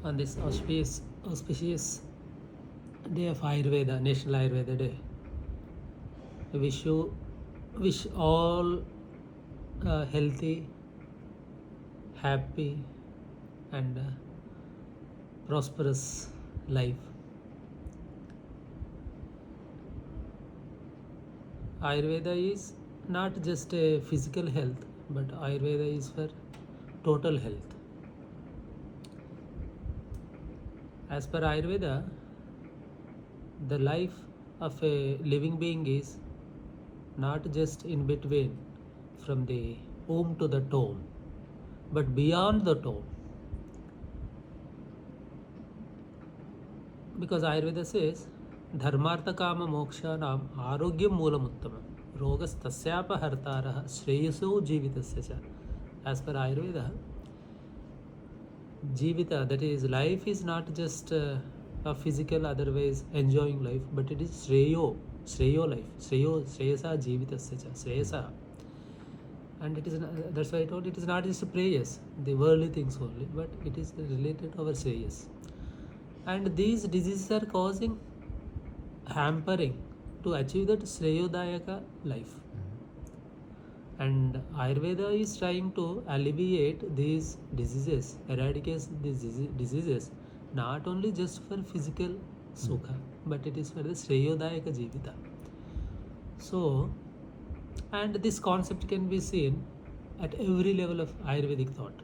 on this auspicious day of Ayurveda, National Ayurveda Day. I wish all healthy, happy, and prosperous life. Ayurveda is not just a physical health, but Ayurveda is for total health. As per Ayurveda, the life of a living being is not just in between from the womb to the tomb, but beyond the tomb. Because Ayurveda says, Dharmartha Kama Moksha Nam Arogyam Moolam Uttamam Rogas Tasyapa Hartaraha Shreyaso Jivitasya Cha. As per Ayurveda, Jivita, that is, life is not just a physical, otherwise enjoying life, but it is Shreyo life, Shreyasa Jivitasya Cha, Shreyasa. And it is that's why I told it is not just prayers, the worldly things only, but it is related to our Shreyas. And these diseases are causing hampering to achieve that Shreyodayaka life. And Ayurveda is trying to alleviate these diseases, eradicate these diseases, not only just for physical sukha, but it is for the Shreyodayaka Jivita. So, and this concept can be seen at every level of Ayurvedic thought.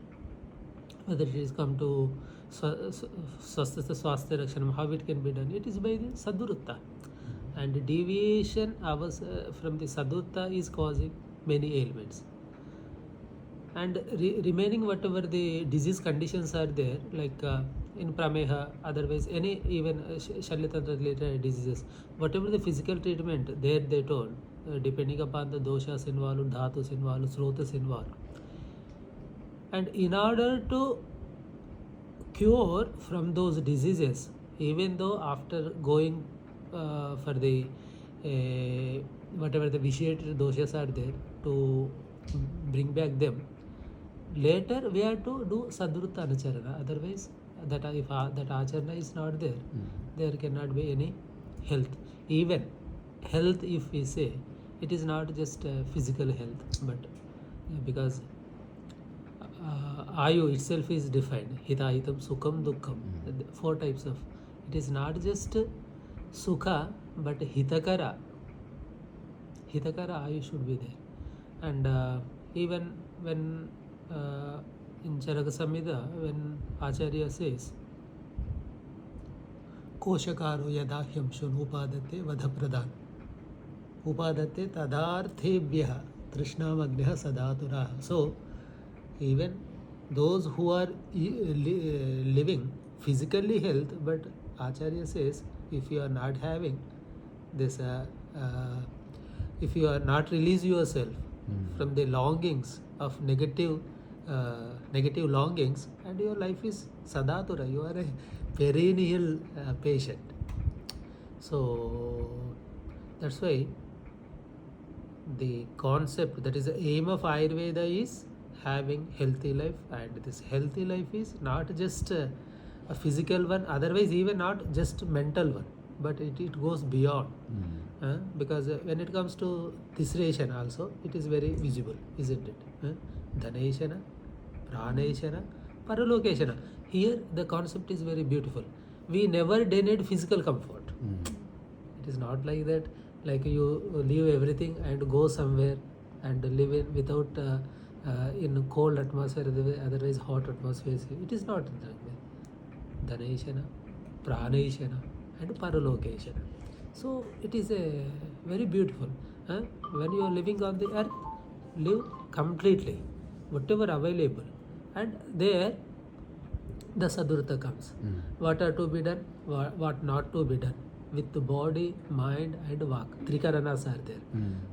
Whether it is come to Swasthya Rakshanam, how it can be done, it is by the Sadhurutta. And deviation from the Sadhurutta is causing many ailments. And remaining whatever the disease conditions are there, like in Prameha, otherwise any even Shalyatantra related diseases, whatever the physical treatment, there they told, depending upon the doshas involved, dhatus involved, srotas involved. And in order to cure from those diseases, even though after going for the whatever the vitiated doshas are there, to bring back them, later we have to do Sadhurutta Anacharana. Otherwise, that if that Acharana is not there, there cannot be any health. Even health, if we say, it is not just physical health, but because Ayu itself is defined, Hitahitam, Sukham, Dukkham, 4 types of. It is not just Sukha, but Hitakara. Hitakara Ayu should be there. And even when in Charaka Samhita, when Acharya says, Koshakaro yadahyam shun upadate vadapradhan upadate tadarthebhya trishnamagneha sadatura. So, even those who are living physically health, but Acharya says, if you are not having this, if you are not release yourself from the longings of negative longings, and your life is sadatura, you are a perennial patient. So that's why the concept, that is the aim of Ayurveda, is having healthy life. And this healthy life is not just a physical one, otherwise even not just mental one, but it goes beyond. Because when it comes to Tisreshana also, it is very visible, isn't it? Dhaneshana, Praneshana, Paralokeshana. Here the concept is very beautiful. We never denied physical comfort. It is not like that, like you leave everything and go somewhere and live in without in cold atmosphere, otherwise hot atmosphere. It is not that way. Dhaneshana, Praneshana, and Paralokeshana. So it is a very beautiful. When you are living on the earth, live completely, whatever available, and there the Sadhurta comes. What are to be done, what not to be done, with the body, mind, and vak. Trikaranas are there.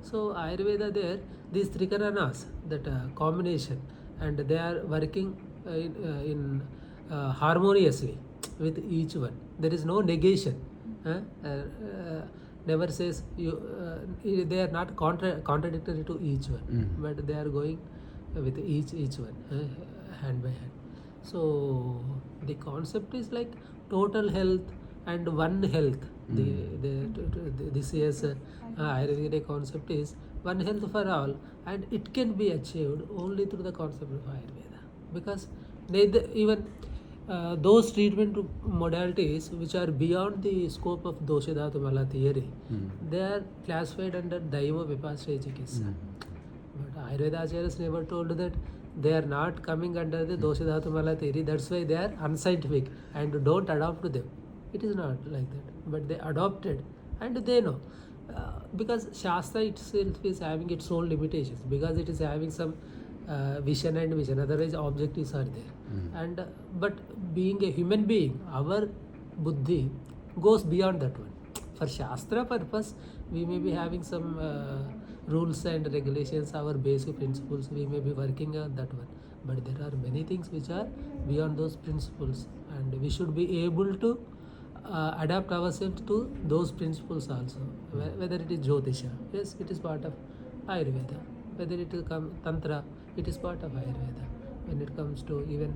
So Ayurveda there, these Trikaranas, that combination, and they are working in harmoniously with each one. There is no negation. Never says you. They are not contradictory to each one, but they are going with each one hand by hand. So The concept is like total health and one health. This year's Ayurvedic concept is one health for all, and it can be achieved only through the concept of Ayurveda, because neither even those treatment modalities which are beyond the scope of dosha dhatu mala theory, they are classified under daiva vipasya chikitsa. But Ayurveda acharyas never told that they are not coming under the dosha dhatu mala theory, that's why they are unscientific and don't adopt to them. It is not like that, but they adopted and they know. Because Shastra itself is having its own limitations, because it is having some vision and vision, otherwise objectives are there. And but being a human being, our buddhi goes beyond that one. For Shastra purpose, we may be having some rules and regulations, our basic principles, we may be working on that one. But there are many things which are beyond those principles, and we should be able to adapt ourselves to those principles also. Whether it is Jyotisha, yes, it is part of Ayurveda. Whether it is Tantra, it is part of Ayurveda. When it comes to even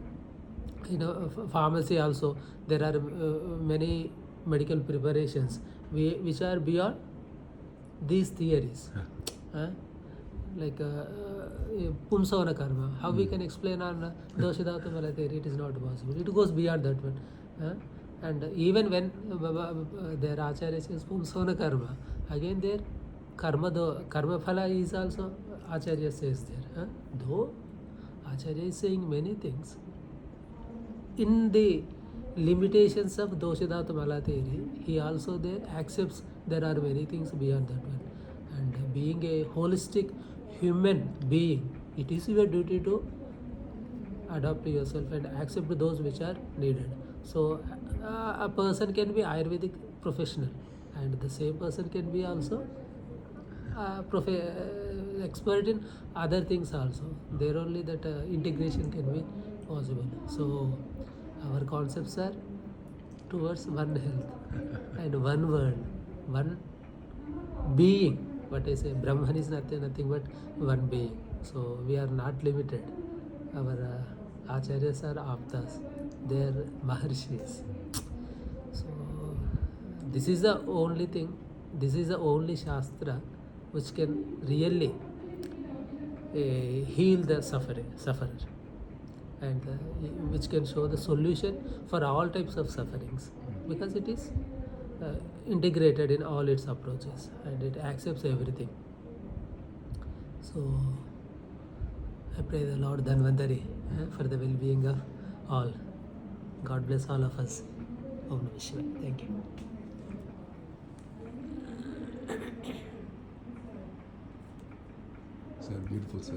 pharmacy also, there are many medical preparations which are beyond these theories. Like Pumsavana karma, how we can explain on dosha dhatu mala theory? It is not possible. It goes beyond that one. And even when their acharya says Pumsavana karma, again their karma phala is also acharya says there. Though acharya is saying many things, in the limitations of dosha dhatu mala theory, he also there accepts there are many things beyond that one. And being a holistic human being, it is your duty to adapt to yourself and accept those which are needed. So a person can be Ayurvedic professional, and the same person can be also expert in other things also. There only that integration can be possible. So our concepts are towards one health and one world, one being. What I say, Brahman is nothing but one being. So we are not limited. Our acharyas are aptas, they are maharshis. So this is the only thing, this is the only shastra which can really heal the sufferer, and which can show the solution for all types of sufferings, because it is integrated in all its approaches and it accepts everything. So I pray the Lord Dhanvantari for the well-being of all. God bless all of us. Om Namah Shivaya. Thank you. Sir, beautiful, sir.